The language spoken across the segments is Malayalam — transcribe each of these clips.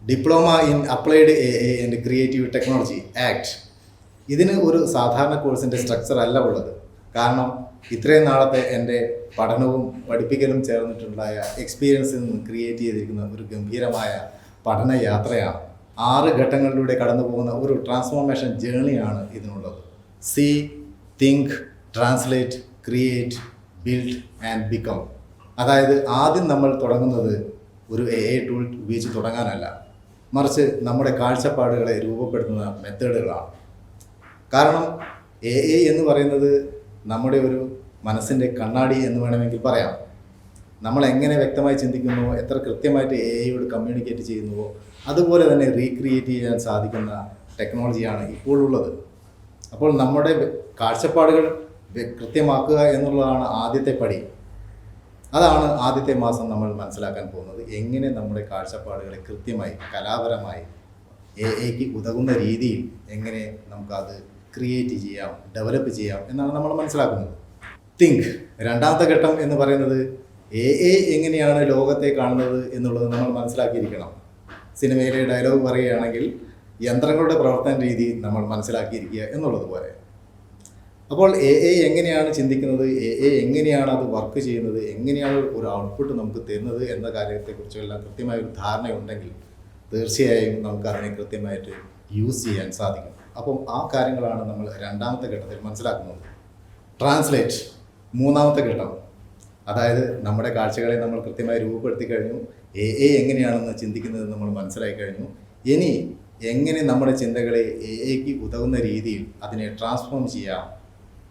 Diploma in applied A and creative technology act. ഇതിന് ഒരു സാധാരണ കോഴ്സിൻ്റെ സ്ട്രക്ചർ അല്ല ഉള്ളത്. കാരണം ഇത്രയും നാളത്തെ എൻ്റെ പഠനവും പഠിപ്പിക്കലും ചേർന്നിട്ടുണ്ടായ എക്സ്പീരിയൻസിൽ നിന്ന് ക്രിയേറ്റ് ചെയ്തിരിക്കുന്ന ഒരു ഗംഭീരമായ പഠന യാത്രയാണ്. 6 ഘട്ടങ്ങളിലൂടെ കടന്നു പോകുന്ന ഒരു ട്രാൻസ്ഫോർമേഷൻ ജേണിയാണ് ഇതിനുള്ളത്. See, think, translate, create, build and become. അതായത് ആദ്യം നമ്മൾ തുടങ്ങുന്നത് ഒരു AI ടൂൾ ഉപയോഗിച്ച് തുടങ്ങാനല്ല, മറിച്ച് നമ്മുടെ കാഴ്ചപ്പാടുകളെ രൂപപ്പെടുത്തുന്ന മെത്തേഡുകളാണ്. കാരണം AI എന്ന് പറയുന്നത് നമ്മുടെ ഒരു മനസ്സിൻ്റെ കണ്ണാടി എന്ന് വേണമെങ്കിൽ പറയാം. നമ്മൾ എങ്ങനെ വ്യക്തമായി ചിന്തിക്കുന്നുവോ, എത്ര കൃത്യമായിട്ട് AIയോട് കമ്മ്യൂണിക്കേറ്റ് ചെയ്യുന്നുവോ, അതുപോലെ തന്നെ റീക്രിയേറ്റ് ചെയ്യാൻ സാധിക്കുന്ന ടെക്നോളജിയാണ് ഇപ്പോഴുള്ളത്. അപ്പോൾ നമ്മുടെ കാഴ്ചപ്പാടുകൾ കൃത്യമാക്കുക എന്നുള്ളതാണ് ആദ്യത്തെ പടി. അതാണ് ആദ്യത്തെ മാസം നമ്മൾ മനസ്സിലാക്കാൻ പോകുന്നത്. എങ്ങനെ നമ്മുടെ കാഴ്ചപ്പാടുകളെ കൃത്യമായി കലാപരമായി AIക്ക് ഉതകുന്ന രീതിയിൽ എങ്ങനെ നമുക്കത് ക്രിയേറ്റ് ചെയ്യാം, ഡെവലപ്പ് ചെയ്യാം എന്നാണ് നമ്മൾ മനസ്സിലാക്കുന്നത്. തിങ്ക്, രണ്ടാമത്തെ ഘട്ടം എന്ന് പറയുന്നത് AI എങ്ങനെയാണ് ലോകത്തെ കാണുന്നത് എന്നുള്ളത് നമ്മൾ മനസ്സിലാക്കിയിരിക്കണം. സിനിമയിലെ ഡയലോഗ് പറയുകയാണെങ്കിൽ യന്ത്രങ്ങളുടെ പ്രവർത്തന രീതി നമ്മൾ മനസ്സിലാക്കിയിരിക്കുക എന്നുള്ളതുപോലെ. അപ്പോൾ AI എങ്ങനെയാണ് ചിന്തിക്കുന്നത്, AI എങ്ങനെയാണ് അത് വർക്ക് ചെയ്യുന്നത്, എങ്ങനെയാണ് ഒരു ഔട്ട്പുട്ട് നമുക്ക് തരുന്നത് എന്ന കാര്യത്തെക്കുറിച്ചെല്ലാം കൃത്യമായൊരു ധാരണയുണ്ടെങ്കിൽ തീർച്ചയായും നമുക്കതിനെ കൃത്യമായിട്ട് യൂസ് ചെയ്യാൻ സാധിക്കും. അപ്പം ആ കാര്യങ്ങളാണ് നമ്മൾ രണ്ടാമത്തെ ഘട്ടത്തിൽ മനസ്സിലാക്കുന്നത്. ട്രാൻസ്ലേറ്റ്, മൂന്നാമത്തെ ഘട്ടം. അതായത് നമ്മുടെ കാഴ്ചകളെ നമ്മൾ കൃത്യമായി രൂപപ്പെടുത്തി കഴിഞ്ഞു, AI എങ്ങനെയാണെന്ന് ചിന്തിക്കുന്നത് നമ്മൾ മനസ്സിലാക്കി കഴിഞ്ഞു. ഇനി എങ്ങനെ നമ്മുടെ ചിന്തകളെ AIക്ക് ഉതകുന്ന രീതിയിൽ അതിനെ ട്രാൻസ്ഫോം ചെയ്യാം,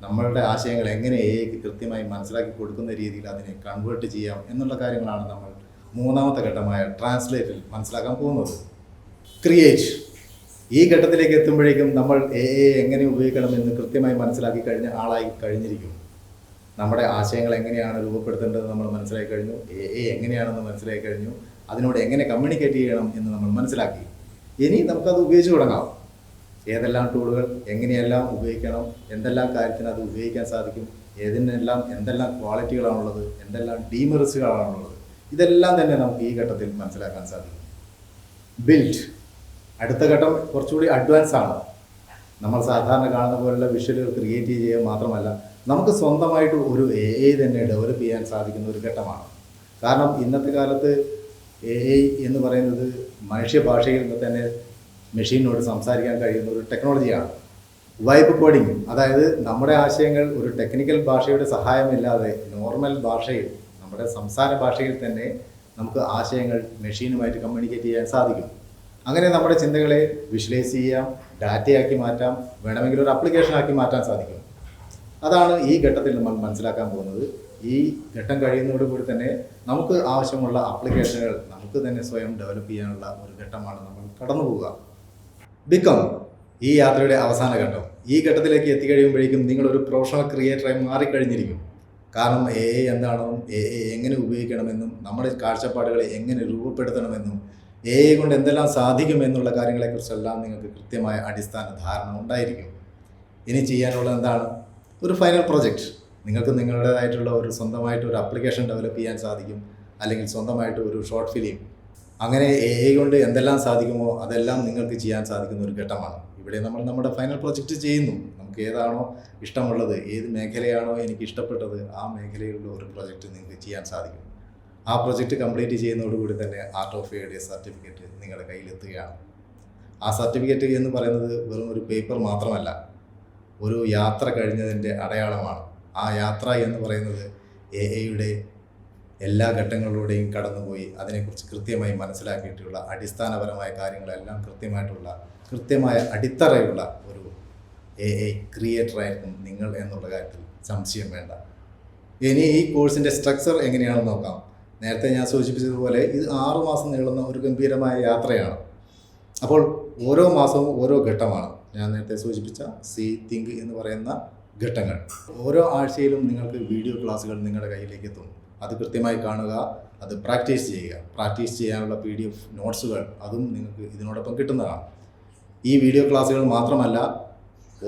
നമ്മളുടെ ആശയങ്ങൾ എങ്ങനെ AIക്ക് കൃത്യമായി മനസ്സിലാക്കി കൊടുക്കുന്ന രീതിയിൽ അതിനെ കൺവേർട്ട് ചെയ്യാം എന്നുള്ള കാര്യങ്ങളാണ് നമ്മൾ മൂന്നാമത്തെ ഘട്ടമായ ട്രാൻസ്ലേറ്റിൽ മനസ്സിലാക്കാൻ പോകുന്നത്. ക്രിയേറ്റ്, ഈ ഘട്ടത്തിലേക്ക് എത്തുമ്പോഴേക്കും നമ്മൾ AI എങ്ങനെ ഉപയോഗിക്കണമെന്ന് കൃത്യമായി മനസ്സിലാക്കി കഴിഞ്ഞ ആളായി കഴിഞ്ഞിരിക്കും. നമ്മുടെ ആശയങ്ങൾ എങ്ങനെയാണ് രൂപപ്പെടുത്തേണ്ടത് നമ്മൾ മനസ്സിലാക്കി കഴിഞ്ഞു, AI എങ്ങനെയാണെന്ന് മനസ്സിലാക്കി കഴിഞ്ഞു, അതിനോട് എങ്ങനെ കമ്മ്യൂണിക്കേറ്റ് ചെയ്യണം എന്ന് നമ്മൾ മനസ്സിലാക്കി. ഇനി നമുക്കത് ഉപയോഗിച്ച് തുടങ്ങാം. ഏതെല്ലാം ടൂളുകൾ എങ്ങനെയെല്ലാം ഉപയോഗിക്കണം, എന്തെല്ലാം കാര്യത്തിന് അത് ഉപയോഗിക്കാൻ സാധിക്കും, ഏതിനെല്ലാം എന്തെല്ലാം ക്വാളിറ്റികളാണുള്ളത്, എന്തെല്ലാം ഡീമെറിറ്റ്സുകളാണുള്ളത്, ഇതെല്ലാം തന്നെ നമുക്ക് ഈ ഘട്ടത്തിൽ മനസ്സിലാക്കാൻ സാധിക്കും. ബിൽഡ്, അടുത്ത ഘട്ടം കുറച്ചുകൂടി അഡ്വാൻസ് ആണ്. നമ്മൾ സാധാരണ കാണുന്ന പോലുള്ള വിഷ്വലുകൾ ക്രിയേറ്റ് ചെയ്യുക മാത്രമല്ല, നമുക്ക് സ്വന്തമായിട്ട് ഒരു AI തന്നെ ഡെവലപ്പ് ചെയ്യാൻ സാധിക്കുന്ന ഒരു ഘട്ടമാണ്. കാരണം ഇന്നത്തെ കാലത്ത് AI എന്ന് പറയുന്നത് മനുഷ്യഭാഷയിൽ നിന്ന് തന്നെ മെഷീനോട് സംസാരിക്കാൻ കഴിയുന്ന ഒരു ടെക്നോളജിയാണ്. വൈബ് കോഡിങ്, അതായത് നമ്മുടെ ആശയങ്ങൾ ഒരു ടെക്നിക്കൽ ഭാഷയുടെ സഹായമില്ലാതെ നോർമൽ ഭാഷയിൽ, നമ്മുടെ സംസാര ഭാഷയിൽ തന്നെ നമുക്ക് ആശയങ്ങൾ മെഷീനുമായിട്ട് കമ്മ്യൂണിക്കേറ്റ് ചെയ്യാൻ സാധിക്കും. അങ്ങനെ നമ്മുടെ ചിന്തകളെ വിഷ്വലൈസ് ചെയ്യാം, ഡാറ്റയാക്കി മാറ്റാം, വേണമെങ്കിൽ ഒരു ആപ്ലിക്കേഷനാക്കി മാറ്റാൻ സാധിക്കും. അതാണ് ഈ ഘട്ടത്തിൽ നമ്മൾ മനസ്സിലാക്കാൻ പോകുന്നത്. ഈ ഘട്ടം കഴിയുന്നതോടുകൂടി തന്നെ നമുക്ക് ആവശ്യമുള്ള ആപ്ലിക്കേഷനുകൾ നമുക്ക് തന്നെ സ്വയം ഡെവലപ്പ് ചെയ്യാനുള്ള ഒരു ഘട്ടമാണ് നമ്മൾ കടന്നു പോവുക. ബിക്കം, ഈ യാത്രയുടെ അവസാന ഘട്ടം. ഈ ഘട്ടത്തിലേക്ക് എത്തിക്കഴിയുമ്പോഴേക്കും നിങ്ങളൊരു പ്രൊഫഷണൽ ക്രിയേറ്ററായി മാറിക്കഴിഞ്ഞിരിക്കും. കാരണം AI എന്താണെന്നും AI എങ്ങനെ ഉപയോഗിക്കണമെന്നും നമ്മുടെ കാഴ്ചപ്പാടുകളെ എങ്ങനെ രൂപപ്പെടുത്തണമെന്നും AI കൊണ്ട് എന്തെല്ലാം സാധിക്കുമെന്നുള്ള കാര്യങ്ങളെക്കുറിച്ചെല്ലാം നിങ്ങൾക്ക് കൃത്യമായ അടിസ്ഥാന ധാരണ ഉണ്ടായിരിക്കും. ഇനി ചെയ്യാനുള്ളത് എന്താണ്? ഒരു ഫൈനൽ പ്രൊജക്റ്റ്. നിങ്ങൾക്ക് നിങ്ങളുടേതായിട്ടുള്ള ഒരു സ്വന്തമായിട്ട് ഒരു ആപ്ലിക്കേഷൻ ഡെവലപ്പ് ചെയ്യാൻ സാധിക്കും, അല്ലെങ്കിൽ സ്വന്തമായിട്ട് ഒരു ഷോർട്ട് ഫിലിം. അങ്ങനെ AI കൊണ്ട് എന്തെല്ലാം സാധിക്കുമോ അതെല്ലാം നിങ്ങൾക്ക് ചെയ്യാൻ സാധിക്കുന്ന ഒരു ഘട്ടമാണ്. ഇവിടെ നമ്മൾ നമ്മുടെ ഫൈനൽ പ്രൊജക്റ്റ് ചെയ്യുന്നു. നമുക്ക് ഏതാണോ ഇഷ്ടമുള്ളത്, ഏത് മേഖലയാണോ എനിക്ക് ഇഷ്ടപ്പെട്ടത്, ആ മേഖലയിലുള്ള ഒരു പ്രൊജക്റ്റ് നിങ്ങൾക്ക് ചെയ്യാൻ സാധിക്കും. ആ പ്രൊജക്റ്റ് കംപ്ലീറ്റ് ചെയ്യുന്നതോടുകൂടി തന്നെ ആർട്ട് ഓഫ് എയുടെ സർട്ടിഫിക്കറ്റ് നിങ്ങളുടെ കയ്യിലെത്തുകയാണ്. ആ സർട്ടിഫിക്കറ്റ് എന്ന് പറയുന്നത് വെറും ഒരു പേപ്പർ മാത്രമല്ല, ഒരു യാത്ര കഴിഞ്ഞതിൻ്റെ അടയാളമാണ്. ആ യാത്ര എന്ന് പറയുന്നത് AIയുടെ എല്ലാ ഘട്ടങ്ങളിലൂടെയും കടന്നുപോയി അതിനെക്കുറിച്ച് കൃത്യമായി മനസ്സിലാക്കിയിട്ടുള്ള അടിസ്ഥാനപരമായ കാര്യങ്ങളെല്ലാം കൃത്യമായ അടിത്തറയുള്ള ഒരു AI ക്രിയേറ്ററായിരിക്കും നിങ്ങൾ എന്നുള്ള കാര്യത്തിൽ സംശയം വേണ്ട. ഇനി ഈ കോഴ്സിൻ്റെ സ്ട്രക്ചർ എങ്ങനെയാണെന്ന് നോക്കാം. നേരത്തെ ഞാൻ സൂചിപ്പിച്ചതുപോലെ ഇത് 6 മാസം നീളുന്ന ഒരു ഗംഭീരമായ യാത്രയാണ്. അപ്പോൾ ഓരോ മാസവും ഓരോ ഘട്ടമാണ്. ഞാൻ നേരത്തെ സൂചിപ്പിച്ച സി, തിങ്ക് എന്ന് പറയുന്ന ഘട്ടങ്ങൾ. ഓരോ ആഴ്ചയിലും നിങ്ങൾക്ക് വീഡിയോ ക്ലാസ്സുകൾ നിങ്ങളുടെ കയ്യിലേക്ക് എത്തും. അത് കൃത്യമായി കാണുക, അത് പ്രാക്ടീസ് ചെയ്യുക. പ്രാക്ടീസ് ചെയ്യാനുള്ള PDF നോട്ട്സുകൾ അതും നിങ്ങൾക്ക് ഇതിനോടൊപ്പം കിട്ടുന്നതാണ്. ഈ വീഡിയോ ക്ലാസ്സുകൾ മാത്രമല്ല,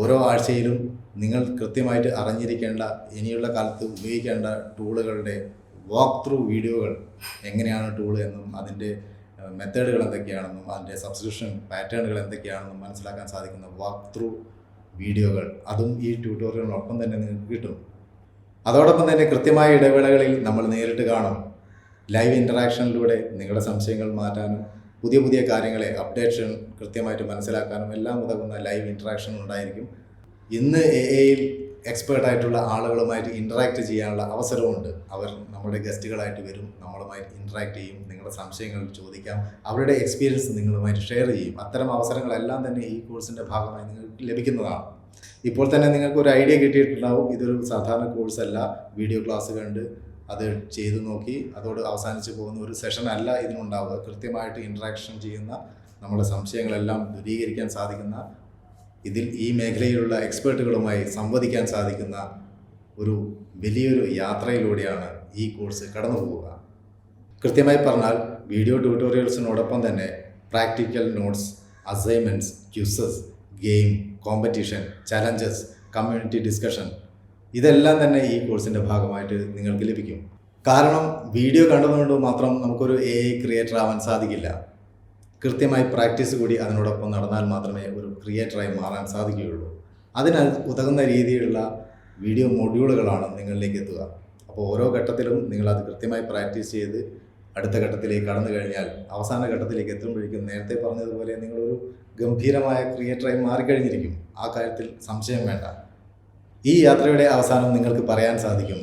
ഓരോ ആഴ്ചയിലും നിങ്ങൾ കൃത്യമായിട്ട് അറിഞ്ഞിരിക്കേണ്ട, ഇനിയുള്ള കാലത്ത് ഉപയോഗിക്കേണ്ട ടൂളുകളുടെ വാക്ക് ത്രൂ വീഡിയോകൾ, എങ്ങനെയാണ് ടൂൾ എന്നും അതിൻ്റെ മെത്തേഡുകൾ എന്തൊക്കെയാണെന്നും അതിൻ്റെ സബ്സ്ക്രിപ്ഷൻ പാറ്റേണുകൾ എന്തൊക്കെയാണെന്നും മനസ്സിലാക്കാൻ സാധിക്കുന്ന വാക്ക് ത്രൂ വീഡിയോകൾ അതും ഈ ട്യൂട്ടോറിയലിനൊപ്പം തന്നെ നിങ്ങൾക്ക് കിട്ടും. അതോടൊപ്പം തന്നെ കൃത്യമായ ഇടവേളകളിൽ നമ്മൾ നേരിട്ട് കാണും. ലൈവ് ഇൻ്ററാക്ഷനിലൂടെ നിങ്ങളുടെ സംശയങ്ങൾ മാറ്റാനും പുതിയ പുതിയ കാര്യങ്ങളെ അപ്ഡേഷൻ കൃത്യമായിട്ട് മനസ്സിലാക്കാനും എല്ലാം ഉതകുന്ന ലൈവ് ഇൻ്ററാക്ഷൻ ഉണ്ടായിരിക്കും. ഇന്ന് AI-യിൽ എക്സ്പേർട്ടായിട്ടുള്ള ആളുകളുമായിട്ട് ഇൻറ്ററാക്ട് ചെയ്യാനുള്ള അവസരമുണ്ട്. അവർ നമ്മുടെ ഗസ്റ്റുകളായിട്ട് വരും, നമ്മളുമായിട്ട് ഇൻറ്ററാക്ട് ചെയ്യും, നിങ്ങളുടെ സംശയങ്ങൾ ചോദിക്കാം, അവരുടെ എക്സ്പീരിയൻസ് നിങ്ങളുമായിട്ട് ഷെയർ ചെയ്യും. അത്തരം അവസരങ്ങളെല്ലാം തന്നെ ഈ കോഴ്സിൻ്റെ ഭാഗമായി നിങ്ങൾക്ക് ലഭിക്കുന്നതാണ്. ഇപ്പോൾ തന്നെ നിങ്ങൾക്ക് ഒരു ഐഡിയ കിട്ടിയിട്ടുണ്ടാവും, ഇതൊരു സാധാരണ കോഴ്സല്ല, വീഡിയോ ക്ലാസ് കണ്ട് അത് ചെയ്തു നോക്കി അതോട് അവസാനിച്ച് പോകുന്ന ഒരു സെഷൻ അല്ല ഇതിനുണ്ടാവുക. കൃത്യമായിട്ട് ഇൻറ്ററാക്ഷൻ ചെയ്യുന്ന, നമ്മുടെ സംശയങ്ങളെല്ലാം ദൂരീകരിക്കാൻ സാധിക്കുന്ന, ഇതിൽ ഈ മേഖലയിലുള്ള എക്സ്പേർട്ടുകളുമായി സംവദിക്കാൻ സാധിക്കുന്ന ഒരു വലിയൊരു യാത്രയിലൂടെയാണ് ഈ കോഴ്സ് കടന്നു പോവുക. കൃത്യമായി പറഞ്ഞാൽ വീഡിയോ ട്യൂട്ടോറിയൽസിനോടൊപ്പം തന്നെ practical notes, assignments, quizzes, game, competition, challenges, community discussion ഇതെല്ലാം തന്നെ ഈ കോഴ്സിൻ്റെ ഭാഗമായിട്ട് നിങ്ങൾക്ക് ലഭിക്കും. കാരണം വീഡിയോ കണ്ടതുകൊണ്ട് മാത്രം നമുക്കൊരു AI ക്രിയേറ്റർ ആവാൻ സാധിക്കില്ല. കൃത്യമായി പ്രാക്ടീസ് കൂടി അതിനോടൊപ്പം നടന്നാൽ മാത്രമേ ഒരു ക്രിയേറ്ററായി മാറാൻ സാധിക്കുകയുള്ളൂ. അതിന് ഉതകുന്ന രീതിയിലുള്ള വീഡിയോ മൊഡ്യൂളുകളാണ് നിങ്ങളിലേക്ക് എത്തുക. അപ്പോൾ ഓരോ ഘട്ടത്തിലും നിങ്ങളത് കൃത്യമായി പ്രാക്ടീസ് ചെയ്ത് അടുത്ത ഘട്ടത്തിലേക്ക് കടന്നു കഴിഞ്ഞാൽ അവസാന ഘട്ടത്തിലേക്ക് എത്തുമ്പോഴേക്കും നേരത്തെ പറഞ്ഞതുപോലെ നിങ്ങളൊരു ഗംഭീരമായ ക്രിയേറ്ററായി മാറിക്കഴിഞ്ഞിരിക്കും. ആ കാര്യത്തിൽ സംശയം വേണ്ട. ഈ യാത്രയുടെ അവസാനം നിങ്ങൾക്ക് പറയാൻ സാധിക്കും,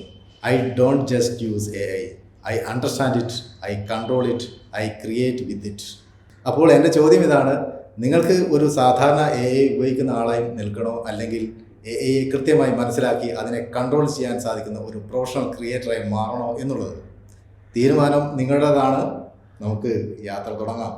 I don't just use AI, I understand it, I control it, I create with it. അപ്പോൾ എൻ്റെ ചോദ്യം ഇതാണ്, നിങ്ങൾക്ക് ഒരു സാധാരണ AI ഉപയോഗിക്കുന്ന ആളായി നിൽക്കണോ, അല്ലെങ്കിൽ AI കൃത്യമായി മനസ്സിലാക്കി അതിനെ കൺട്രോൾ ചെയ്യാൻ സാധിക്കുന്ന ഒരു പ്രൊഫഷണൽ ക്രിയേറ്ററായി മാറണോ എന്നുള്ളത് തീരുമാനം നിങ്ങളുടേതാണ്. നമുക്ക് യാത്ര തുടങ്ങാം.